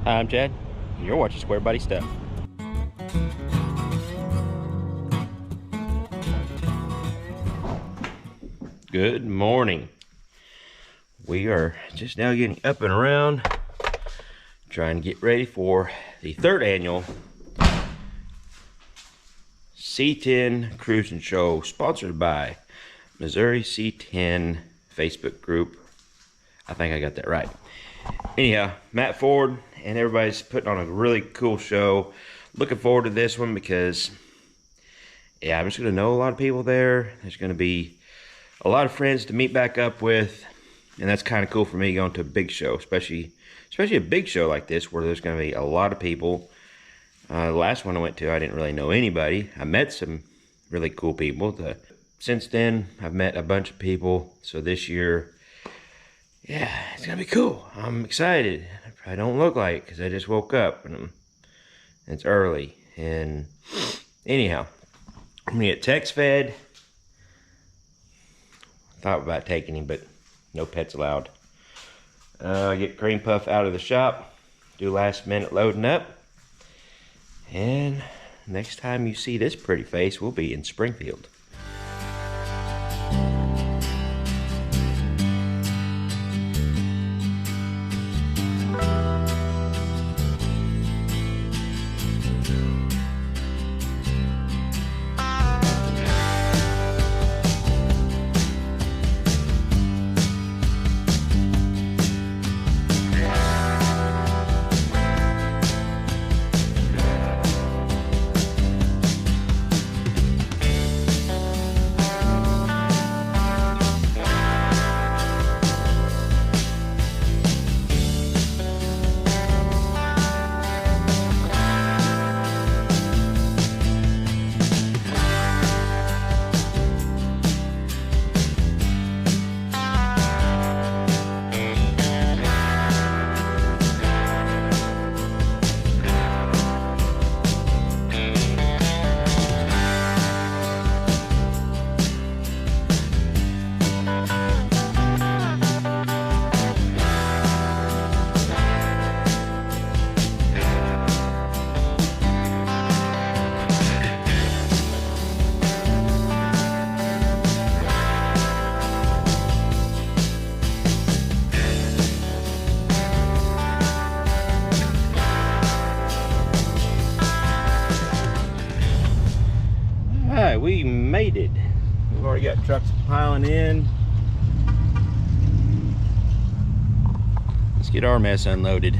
Hi, I'm Chad. You're watching Square Body Stuff. Good morning. We are just now getting up and around, trying to get ready for the third annual C10 Cruise and Show, sponsored by Missouri C10 Facebook group. I think I got that right. Anyhow, Matt Ford and everybody's putting on a really cool show. Looking forward to this one because, yeah, I'm just going to know a lot of people there. There's going to be a lot of friends to meet back up with, and that's kind of cool for me going to a big show, especially a big show like this where there's going to be a lot of people. The last one I went to, I didn't really know anybody. I met some really cool people. Since then, I've met a bunch of people. So this year, yeah, it's going to be cool. I'm excited. I don't look like it because I just woke up and it's early. And anyhow, I'm going to get Tex fed. Thought about taking him, but no pets allowed. Get Cream Puff out of the shop. Do last minute loading up. And next time you see this pretty face, we'll be in Springfield. We made it. We've already got trucks piling in. Let's get our mess unloaded.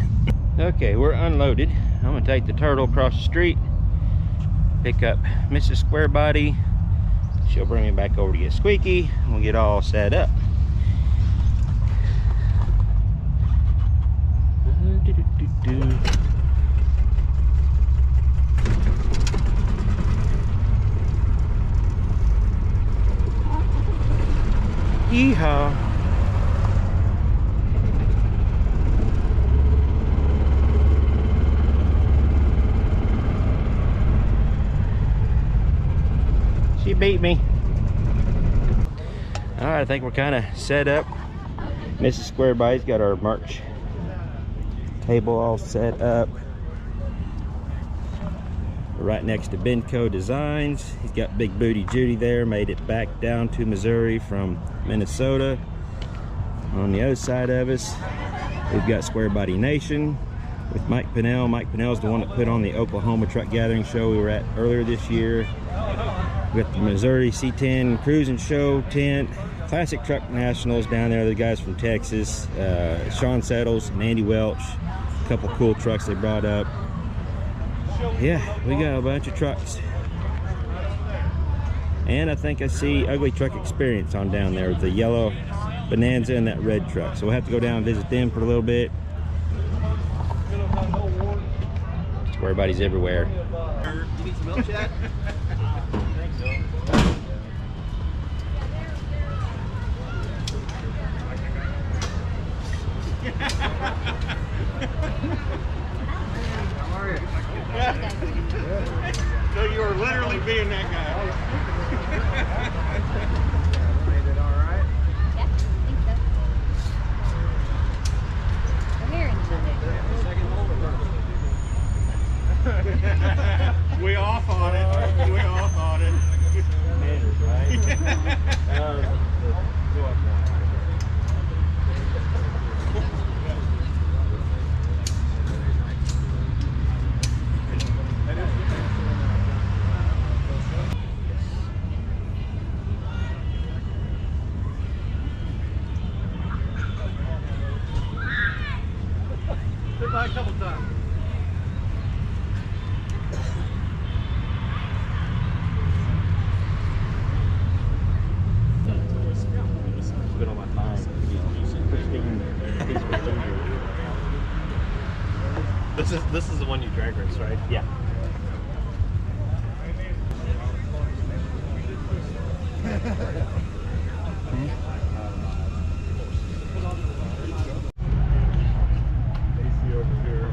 Okay, we're unloaded. I'm gonna take the turtle across the street, pick up Mrs. Square Body. She'll bring me back over to get Squeaky, and we'll get all set up. Yeehaw. She beat me. All right, I think we're kind of set up. Mrs. Square Body's got our merch table all set up. We're right next to Benco Designs. He's got Big Booty Judy there. Made it back down to Missouri from Minnesota. On the other side of us, we've got Square Body Nation with Mike Pinnell. Mike Pinnell's the one that put on the Oklahoma truck gathering show we were at earlier this year. We got the Missouri C10 Cruise and Show tent. Classic Truck Nationals down there. The guys from Texas, Sean Settles and Andy Welch. A couple cool trucks they brought up. Yeah, we got a bunch of trucks. And I think I see Ugly Truck Experience on down there with the yellow Bonanza and that red truck. So we'll have to go down and visit them for a little bit. Square Body's everywhere. You need some milk, Chad? I think so. How are you? So you are literally being that guy. Made it all right? Yeah, I think so. We're here in Judy. Second hold or Been by a couple times. Been on my mind. This is the one you drag race, right? Yeah. AC over here.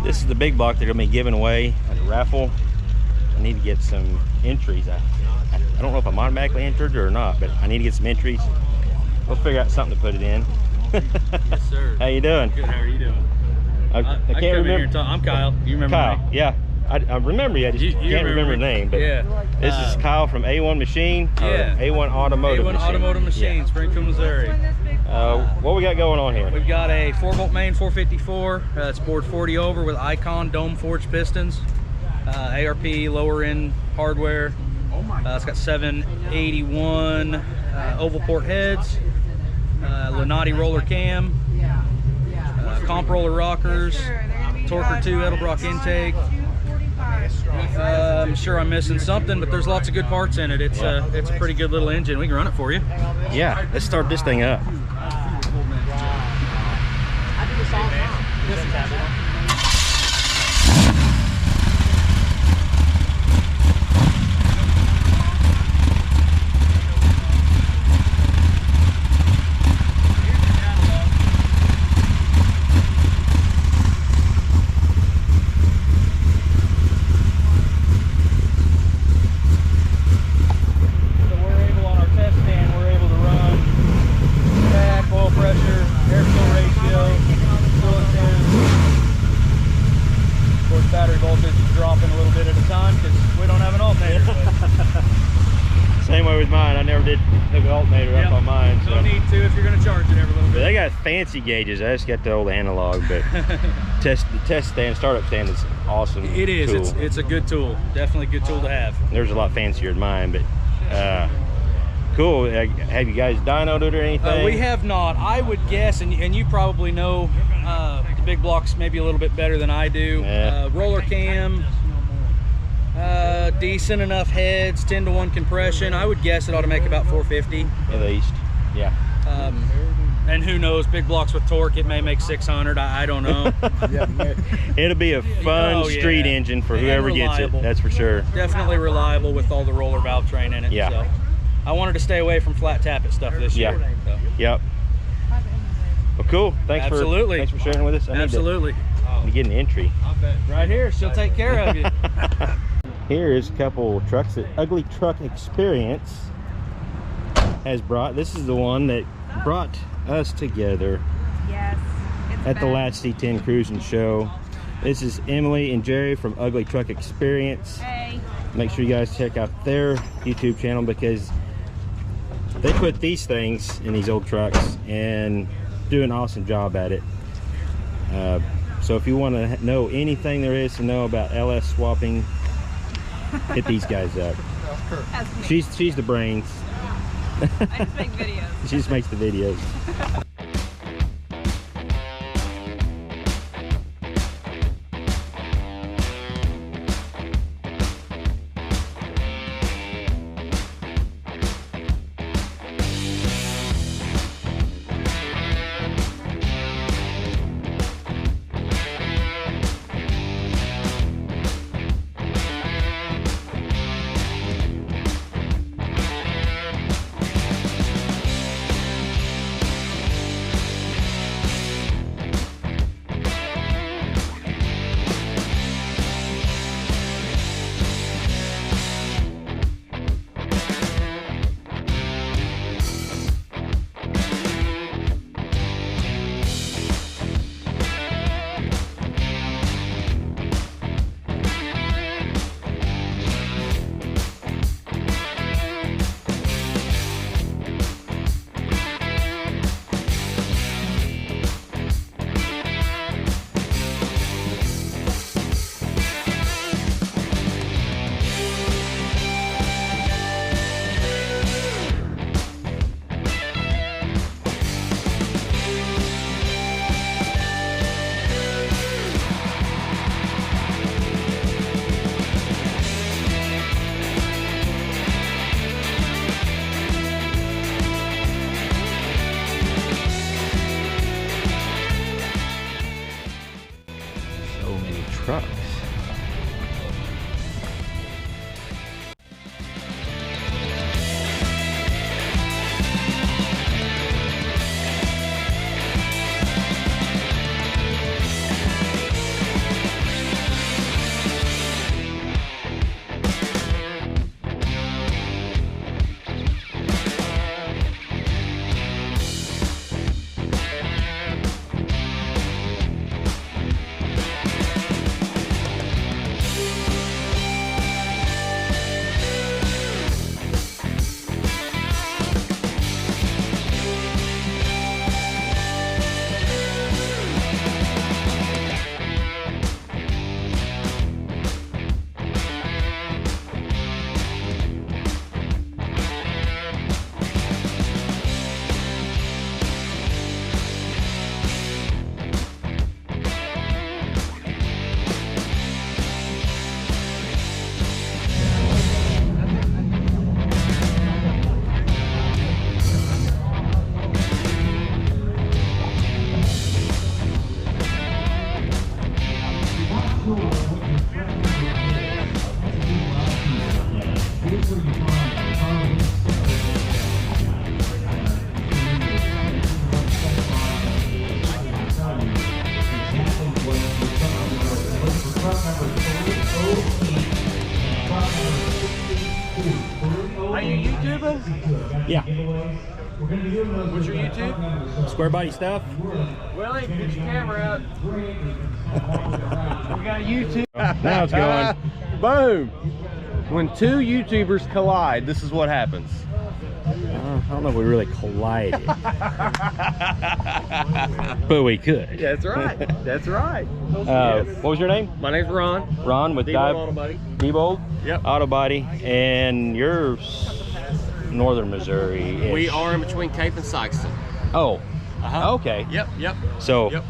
This is the big block they're going to be giving away at a raffle. I need to get some entries. I don't know if I'm automatically entered or not, but I need to get some entries. We'll figure out something to put it in. Yes, sir. How you doing? Good. How are you doing? I come can't in here remember. and talk. I'm Kyle. You remember Kyle, me? yeah. I remember you. I just can't remember the name. But yeah. this is Kyle from A1 Machine. Or Yeah. A1 Automotive A1 Machine. Automotive Machine, Yeah. Springfield, Missouri. What we got going on here? We've got a 4-bolt main 454. It's bored 40 over with Icon dome forged pistons. ARP lower end hardware. It's got 781 oval port heads. Lenati roller cam. Comp roller rockers. Torker 2 Edelbrock intake. I'm sure I'm missing something, but there's lots of good parts in it. It's a pretty good little engine. We can run it for you. Yeah, let's start this thing up. Battery voltage is dropping a little bit at a time because we don't have an alternator. Same way with mine. I never did hook an alternator up on mine. So. No need to if you're going to charge it every little But bit. they got fancy gauges. I just got the old analog, but the test stand, startup stand is awesome. It is. Tool. It's a good tool. Definitely a good tool to have. There's a lot fancier than mine, but cool. Have you guys dynoed it or anything? We have not. I would guess, and you probably know the big blocks maybe a little bit better than I do. Yeah. Roller cam, decent enough heads, 10-to-1 compression. I would guess it ought to make about 450. At least, yeah. And who knows, big blocks with torque, it may make 600. I don't know. It'll be a fun street engine for whoever gets it. That's for sure. Definitely reliable with all the roller valve train in it. Yeah. So I wanted to stay away from flat tappet stuff this year. So. Yep. Well, cool. Thanks for sharing with us. I Absolutely. need to get an entry. Right here, she'll take care of you. Here is a couple trucks that Ugly Truck Experience has brought. This is the one that brought us together at the last C10 Cruise and Show. This is Emily and Jerry from Ugly Truck Experience. Hey. Make sure you guys check out their YouTube channel because they put these things in these old trucks and do an awesome job at it. So if you want to know anything there is to know about LS swapping, hit these guys up. She's the brains. I just make videos. She just makes the videos. trucks. Are you YouTubing? Yeah. What's your YouTube? Square body stuff. Willie, get your camera out. We got YouTube. Now it's going. Boom. When two YouTubers collide, this is what happens. I don't know if we really collided. But we could. That's right. That's right. What was your name? My name's Ron. Ron with Diebold Auto Body. Diebold Yep. Auto Body. And you're northern Missouri. We are in between Cape and Sykeston. Oh. Okay. Yep. So Yep.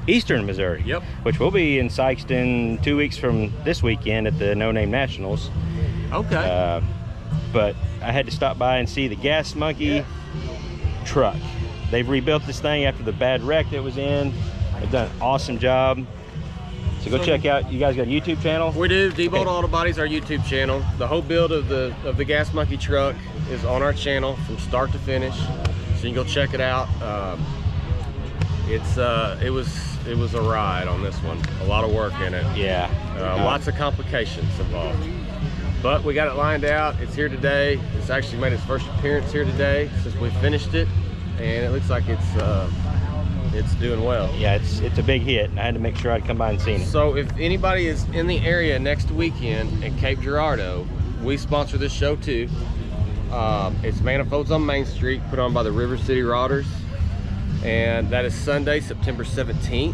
eastern Missouri. Yep. Which will be in Sykeston 2 weeks from this weekend at the No Name Nationals. Okay. But I had to stop by and see the Gas Monkey truck. They've rebuilt this thing after the bad wreck that was in. They've done an awesome job. So go check out. You guys got a YouTube channel? We do. Diebold Okay. Auto Body's our YouTube channel. The whole build of the Gas Monkey truck is on our channel from start to finish. So you can go check it out. It was a ride on this one. A lot of work in it. Yeah. Lots of complications involved. But we got it lined out. It's here today. It's actually made its first appearance here today since we finished it, and it looks like it's doing well. Yeah, it's a big hit, and I had to make sure I'd come by and see it. So if anybody is in the area next weekend in Cape Girardeau, we sponsor this show too. It's Manifolds on Main Street, put on by the River City Rodders, and that is Sunday, September 17th.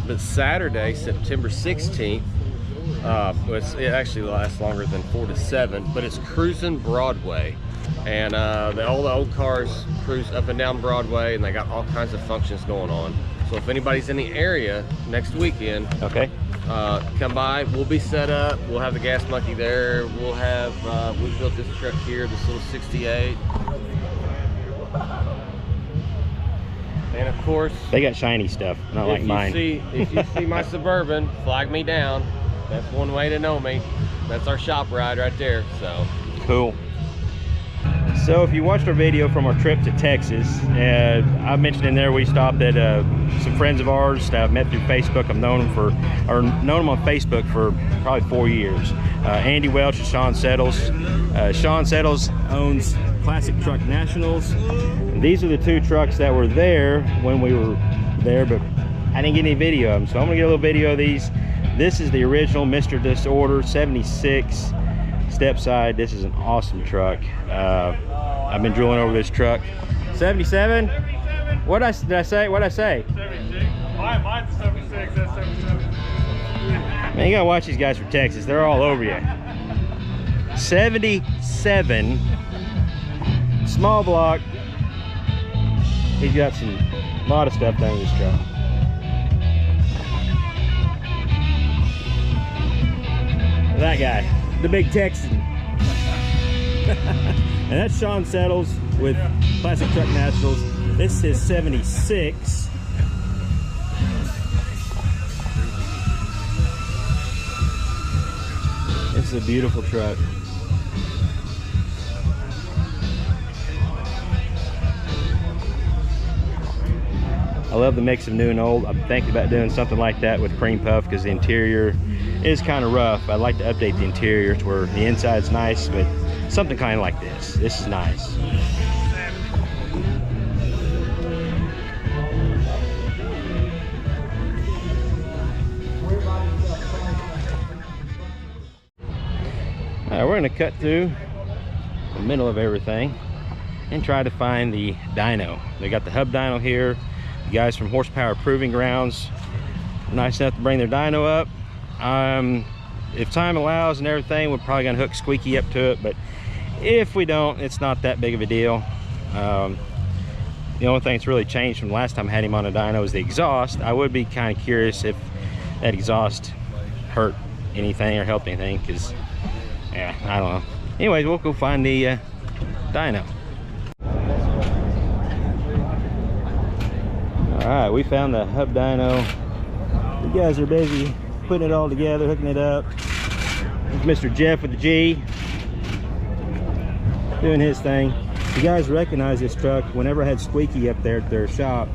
But Saturday, September 16th, it actually lasts longer than 4 to 7, but it's cruising Broadway, and all the old cars cruise up and down Broadway, and they got all kinds of functions going on. So if anybody's in the area next weekend, Okay. come by. We'll be set up. We'll have the Gas Monkey there. We'll have we built this truck here, this little 68, and of course They got shiny stuff, not like mine. if you see my Suburban, flag me down. That's one way to know me. That's our shop ride right there. So Cool. So if you watched our video from our trip to Texas, I mentioned in there we stopped at some friends of ours that I've met through Facebook. I've known them on Facebook for probably 4 years. Andy Welch and Sean Settles. Sean Settles owns Classic Truck Nationals. And these are the two trucks that were there when we were there, but I didn't get any video of them. So I'm gonna get a little video of these. This is the original Mr. Disorder 76 step side. This is an awesome truck. I've been drooling over this truck. 77? Did I say? 76. Mine's 76. That's 77. Man, you gotta watch these guys from Texas. They're all over you. 77. Small block. He's got a lot of stuff done in this truck. That guy, the big Texan. And that's Sean Settles with Classic Truck Nationals. This is 76. This is a beautiful truck. I love the mix of new and old. I'm thinking about doing something like that with cream puff because the interior is kind of rough. I'd like to update the interior to where the inside's nice, but something kind of like this. This is nice. We're going to cut through the middle of everything and try to find the dyno. They got the hub dyno here. The guys from Horsepower Proving Grounds were nice enough to bring their dyno up. If time allows and everything, we're probably going to hook Squeaky up to it, but if we don't, it's not that big of a deal. The only thing that's really changed from the last time I had him on a dyno is the exhaust. I would be kind of curious if that exhaust hurt anything or helped anything, because yeah, I don't know. Anyways, we'll go find the dyno. Alright, we found the hub dyno. You guys are busy putting it all together, hooking it up. There's Mr. Jeff with the G doing his thing. You guys recognize this truck. Whenever I had Squeaky up there at their shop,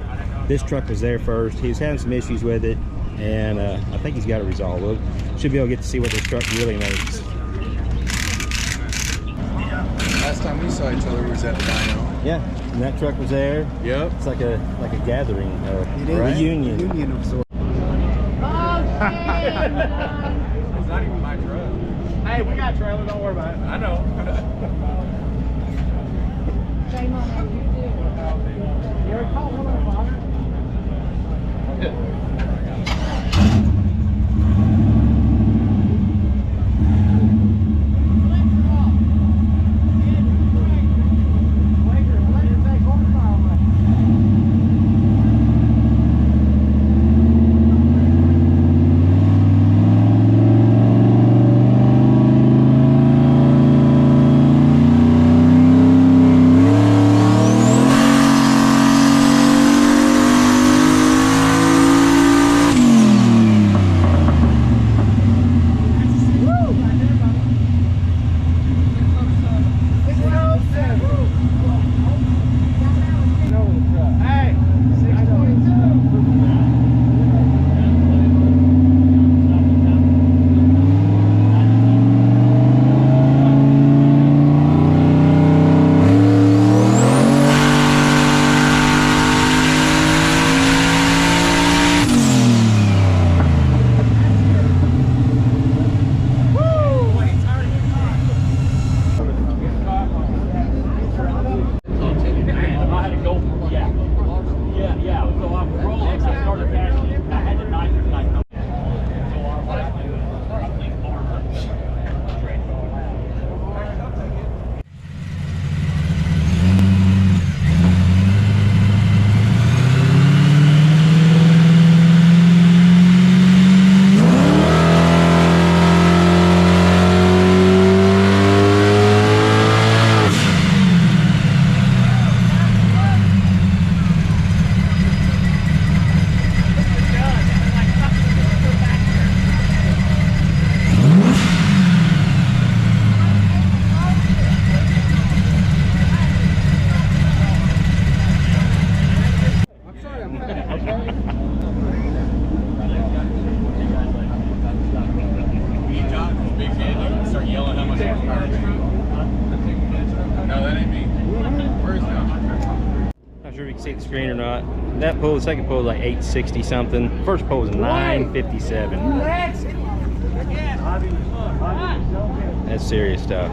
this truck was there first. He was having some issues with it, and I think he's got it resolved. We'll should be able to get to see what this truck really makes. Last time we saw each other was at the dyno. Yeah, and that truck was there. Yep. It's like a gathering, Right? reunion. Reunion of sorts. It's not even my truck. Hey, we got a trailer, don't worry about it. I know. Shame on you, you You ever caught one on fire? See the screen or not. That pull, the second pull is like 860 something. First pull was 957. That's serious stuff.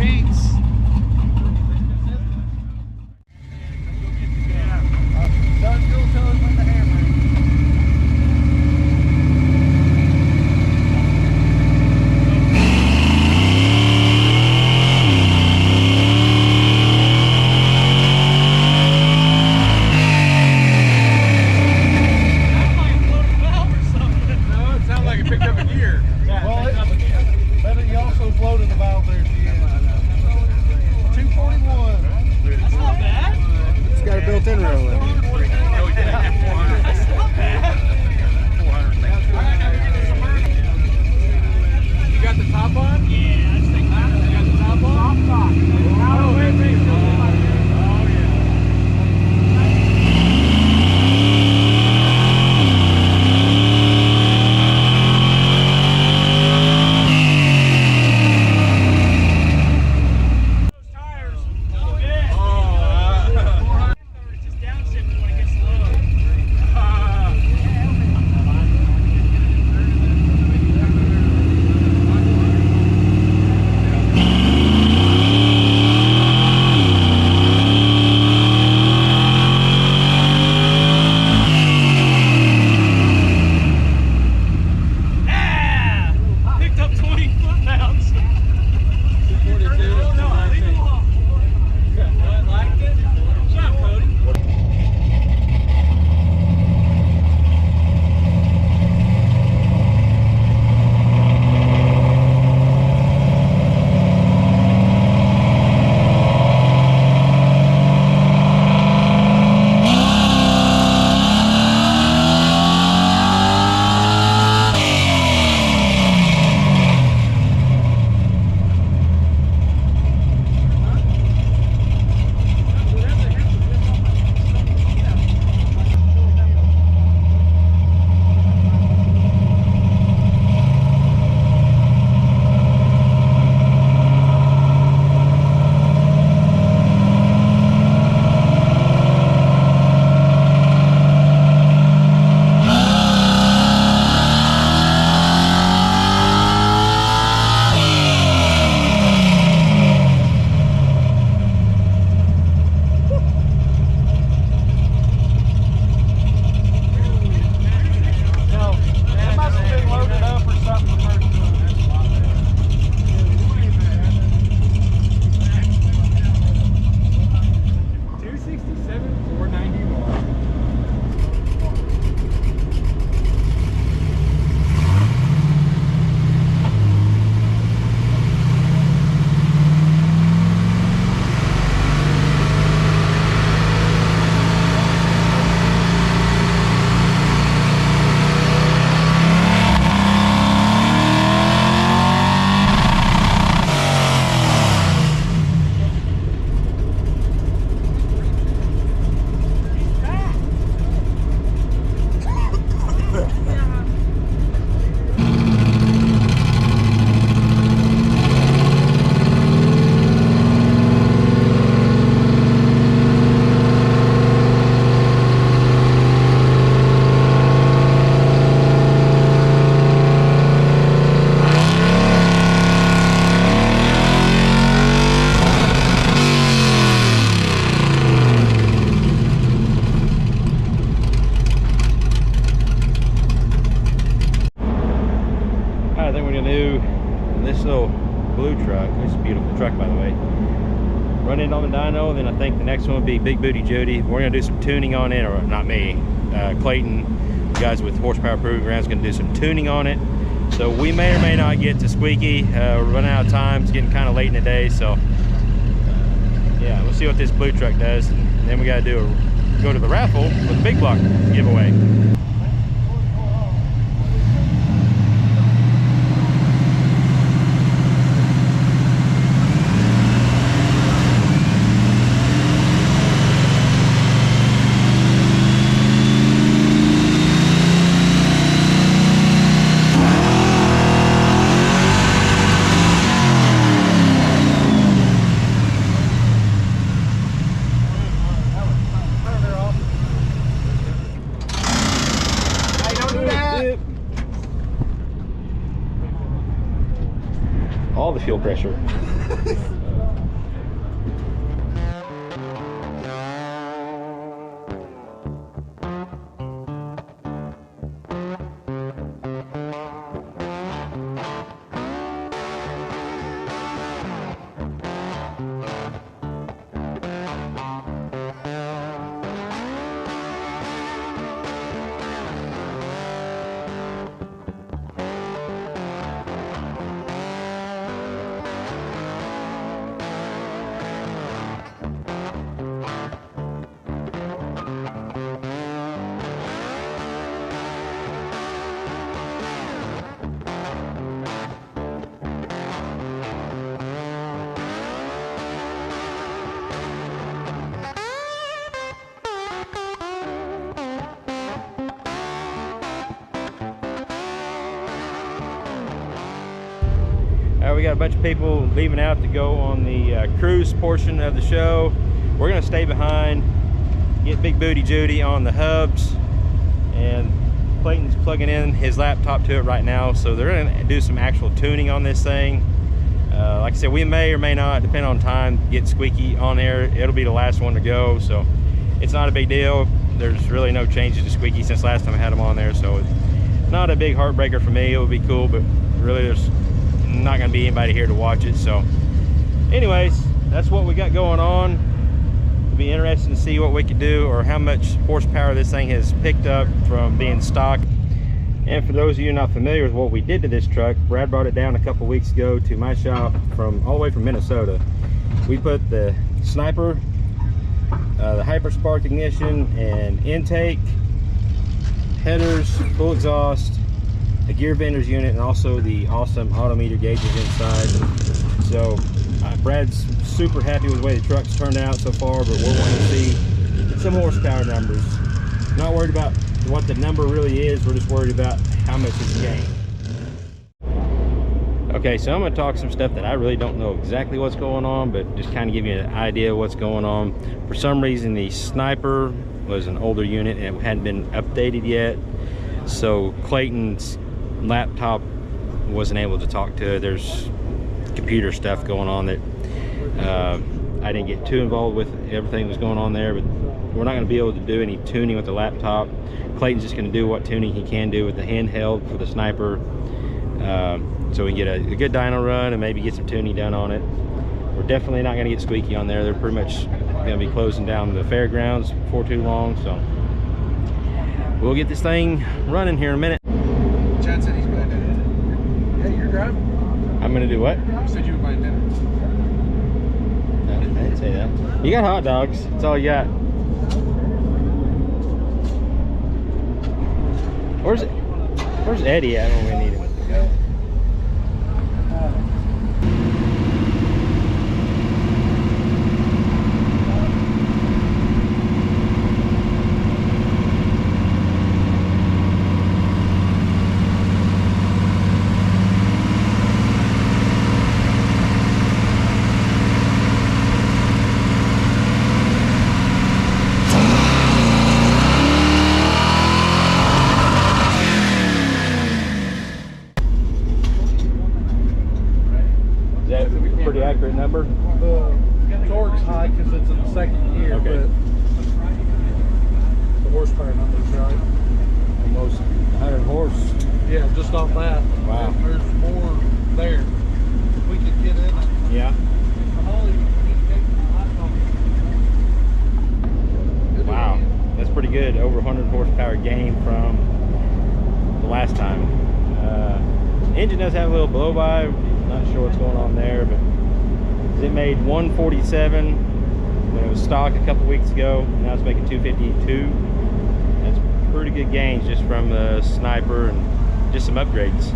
beats. Built-in rail in it. You got the top on? Yeah, that's the top. You got the top on? Top. Oh, wait. Oh, yeah. Those tires. Oh, yeah. Oh, just downshift when it gets low. Picked up 20 foot-pounds. 242. No, leave it alone. I liked it. What's up, Cody? truck, by the way. Run it on the dyno, then I think the next one would be Big Booty Judy. We're gonna do some tuning on it, or not me, Clayton, the guys with Horsepower Proving Grounds, gonna do some tuning on it. So we may or may not get to squeaky. We're running out of time. It's getting kind of late in the day, so yeah, we'll see what this blue truck does. And then we gotta go to the raffle with the big block giveaway. All the fuel pressure. got a bunch of people leaving out to go on the cruise portion of the show. We're gonna stay behind, get Big Booty Judy on the hubs, and Clayton's plugging in his laptop to it right now, so they're gonna do some actual tuning on this thing. Like I said, we may or may not, depending on time, get Squeaky on there. It'll be the last one to go, so it's not a big deal. There's really no changes to Squeaky since last time I had him on there, so it's not a big heartbreaker for me. It would be cool, but really there's not gonna be anybody here to watch it. So anyways, that's what we got going on. It'll be interesting to see what we can do, or how much horsepower this thing has picked up from being stock. And for those of you not familiar with what we did to this truck, Brad brought it down a couple weeks ago to my shop from all the way from Minnesota. We put the Sniper, the Hyper Spark ignition and intake, headers, full exhaust, a gear vendor's unit, and also the awesome autometer gauges inside. So Brad's super happy with the way the truck's turned out so far, but we're wanting to see some horsepower numbers. Not worried about what the number really is, we're just worried about how much it's gained. Okay, so I'm going to talk some stuff that I really don't know exactly what's going on, but just kind of give you an idea of what's going on. For some reason, the Sniper was an older unit and it hadn't been updated yet, so Clayton's laptop wasn't able to talk to it. There's computer stuff going on that I didn't get too involved with. Everything that was going on there, but we're not going to be able to do any tuning with the laptop. Clayton's just going to do what tuning he can do with the handheld for the Sniper, so we can get a good dyno run and maybe get some tuning done on it. We're definitely not going to get Squeaky on there. They're pretty much going to be closing down the fairgrounds before too long, so we'll get this thing running here in a minute. Chad said he's buying dinner. Yeah, you're driving. I'm going to do what? You said you were buying dinner. No, I didn't say that. You got hot dogs. That's all you got. Where's Eddie at when we need him? Pretty accurate number. The torque's high because it's in the second gear, Okay. but the horsepower number's right. Almost 100 horse. Yeah, just off that. Wow. And there's more there. If we could get in it. Yeah. Wow, that's pretty good. Over 100 horsepower gain from the last time. Engine does have a little blow by. Not sure what's going on there, but it made 147 when it was stock a couple weeks ago. Now it's making 252. That's pretty good gains just from the Sniper and just some upgrades.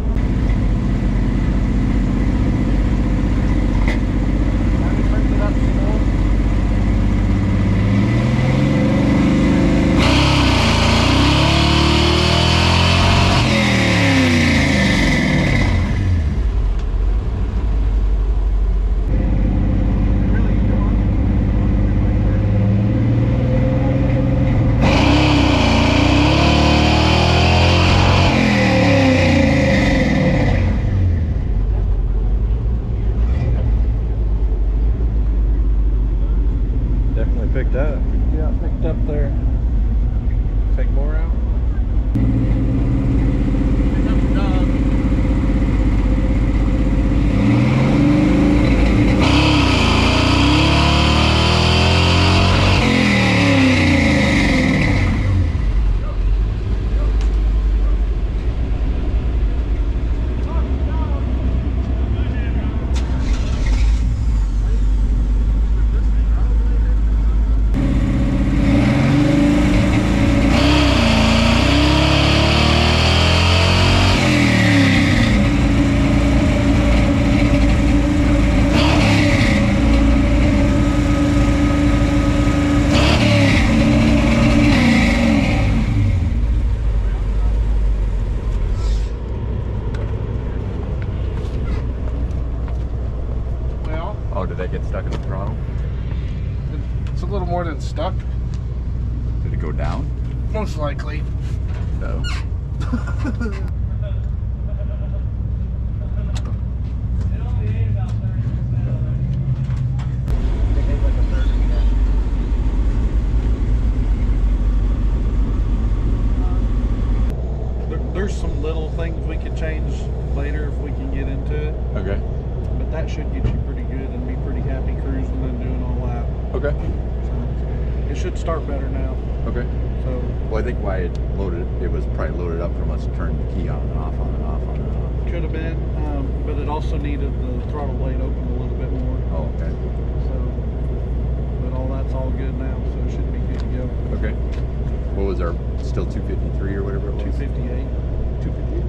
Picked up. Yeah, picked up there. Take more out. Oh, did that get stuck in the throttle? It's a little more than stuck, Did it go down? most likely. No. There's some little things we could change later if we can get into it, Okay. but that should get you pretty good and be pretty happy cruising and doing all that. Okay. So it should start better now. Okay. So Well, I think why it was probably loaded up from us turning the key on and off, on and off, on and off. could have been, but it also needed the throttle blade open a little bit more. Oh, okay. So, but all that's all good now, so it should be good to go. Okay. What was our, still 253 or whatever it was? 258. 258.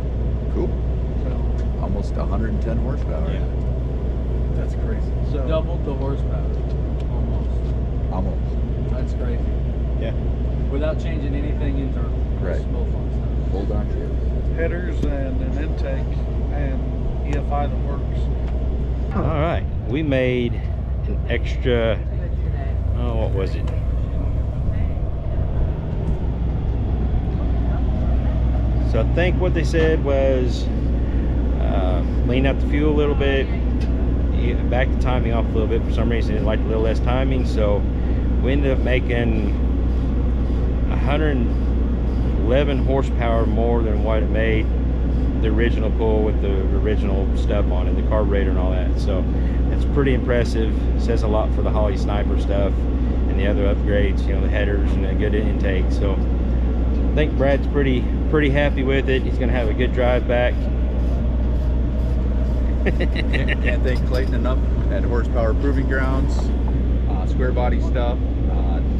Cool. So Almost 110 horsepower. Yeah. that's crazy. So Doubled the horsepower. Almost. Almost. That's crazy. Yeah. Without changing anything internal. Right. Just both on stuff. Hold on to it. headers and an intake and EFI that works. All right, we made an extra, oh, what was it? So I think what they said was lean out the fuel a little bit, back the timing off a little bit. For some reason, it liked a little less timing, so we ended up making 111 horsepower more than what it made the original pull with the original stuff on it, the carburetor and all that. So it's pretty impressive. It says a lot for the Holly Sniper stuff and the other upgrades, you know, the headers and a good intake. So I think Brad's pretty happy with it. He's gonna have a good drive back. Can't thank Clayton enough at Horsepower Proving Grounds, Square Body Stuff.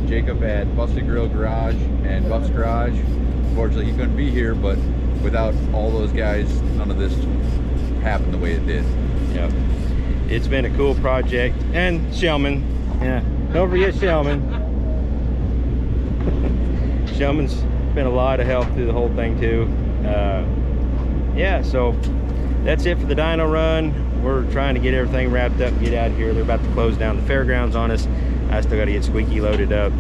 Jacob at Busted Grill Garage and Buff's Garage. Unfortunately, he couldn't be here, but without all those guys, none of this happened the way it did. Yep. It's been a cool project. And Shellman. Yeah. Don't forget Shellman. Shellman's been a lot of help through the whole thing too. Yeah, so that's it for the dyno run. We're trying to get everything wrapped up and get out of here. They're about to close down the fairgrounds on us. I still got to get Squeaky loaded up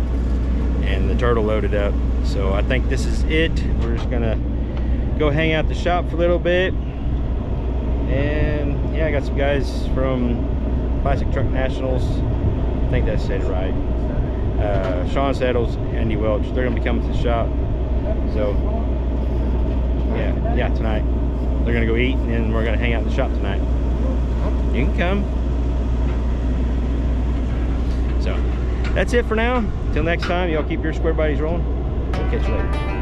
and the turtle loaded up. So I think this is it. We're just gonna go hang out the shop for a little bit. And yeah, I got some guys from Classic Truck Nationals. I think that said it right. Sean Settles, Andy Welch. They're gonna be coming to the shop. So yeah, tonight. They're gonna go eat and then we're gonna hang out in the shop tonight. You can come. So that's it for now. Until next time, y'all keep your square bodies rolling. We'll catch you later.